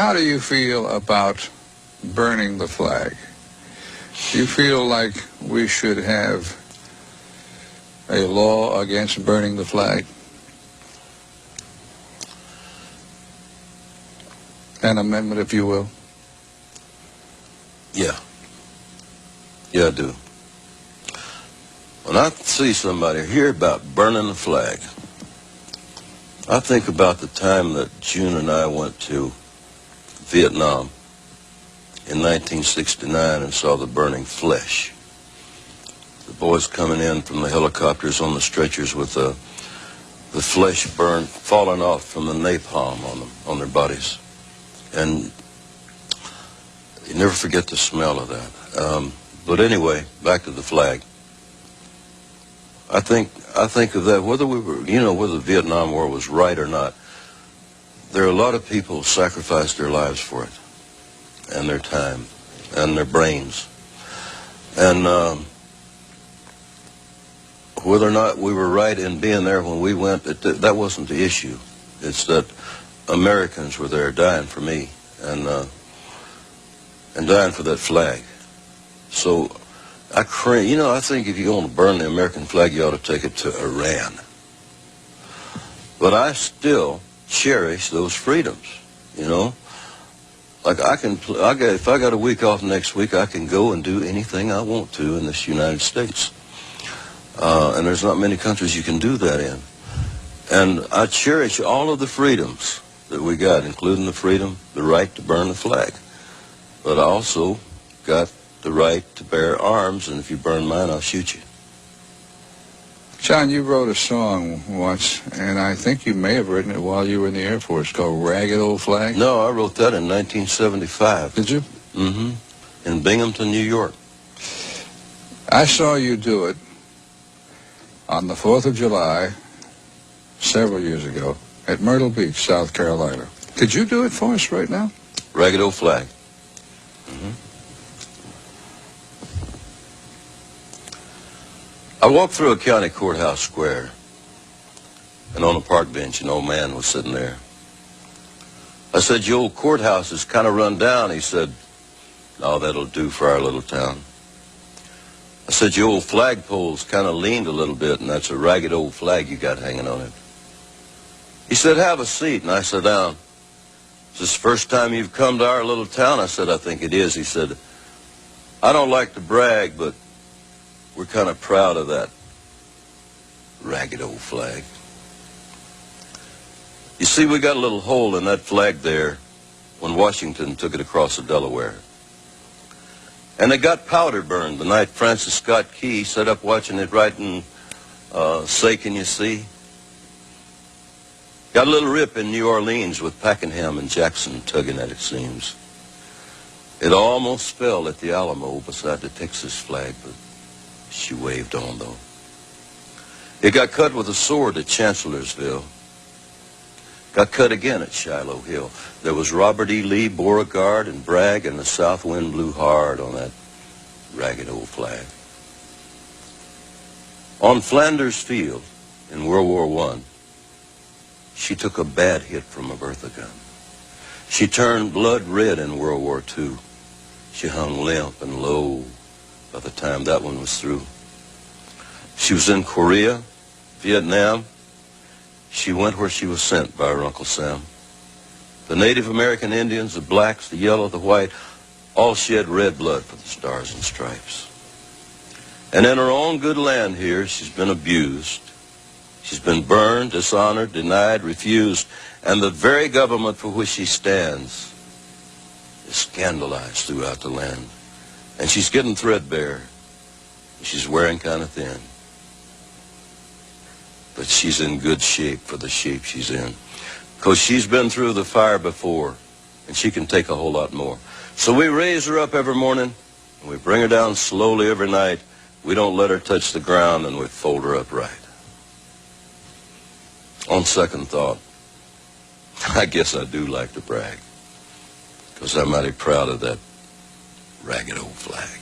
How do you feel about burning the flag? Do you feel like we should have a law against burning the flag? An amendment, if you will? Yeah. Yeah, I do. When I see somebody hear about burning the flag, I think about the time that June and I went to Vietnam in 1969 and saw the burning flesh. The boys coming in from the helicopters on the stretchers with the flesh burned, falling off from the napalm on them, on their bodies. And you never forget the smell of that. But anyway, back to the flag. I think of that, whether whether the Vietnam War was right or not, there are a lot of people who sacrificed their lives for it, and their time, and their brains. And whether or not we were right in being there when we went, that wasn't the issue. It's that Americans were there dying for me and dying for that flag. So I think if you're going to burn the American flag, you ought to take it to Iran. But I still cherish those freedoms, Like if I got a week off next week, I can go and do anything I want to in this United States. And there's not many countries you can do that in. And I cherish all of the freedoms that we got, including the right to burn the flag. But I also got the right to bear arms, and if you burn mine, I'll shoot you. John, you wrote a song once, and I think you may have written it while you were in the Air Force, called Ragged Old Flag. No, I wrote that in 1975. Did you? Mm-hmm. In Binghamton, New York. I saw you do it on the 4th of July several years ago at Myrtle Beach, South Carolina. Could you do it for us right now? Ragged Old Flag. Mm-hmm. I walked through a county courthouse square, and on a park bench, an old man was sitting there. I said, "Your old courthouse is kind of run down." He said, "No, that'll do for our little town." I said, "Your old flagpole's kind of leaned a little bit, and that's a ragged old flag you got hanging on it." He said, "Have a seat," and I sat down. "Is this the first time you've come to our little town?" I said, "I think it is." He said, "I don't like to brag, but we're kind of proud of that ragged old flag. You see, we got a little hole in that flag there when Washington took it across the Delaware. And it got powder burned the night Francis Scott Key sat up watching it writing, Say Can You See? Got a little rip in New Orleans with Pakenham and Jackson tugging at its seams. It almost fell at the Alamo beside the Texas flag, but she waved on, though. It got cut with a sword at Chancellorsville. Got cut again at Shiloh Hill. There was Robert E. Lee, Beauregard, and Bragg, and the south wind blew hard on that ragged old flag. On Flanders Field in World War I, she took a bad hit from a Bertha gun. She turned blood red in World War II. She hung limp and low by the time that one was through. She was in Korea, Vietnam. She went where she was sent by her Uncle Sam. The Native American Indians, the blacks, the yellow, the white, all shed red blood for the Stars and Stripes. And in her own good land here, she's been abused. She's been burned, dishonored, denied, refused, and the very government for which she stands is scandalized throughout the land. And she's getting threadbare. She's wearing kind of thin. But she's in good shape for the shape she's in. Because she's been through the fire before, and she can take a whole lot more. So we raise her up every morning, and we bring her down slowly every night. We don't let her touch the ground, and we fold her up right. On second thought, I guess I do like to brag, because I'm mighty proud of that ragged old flag.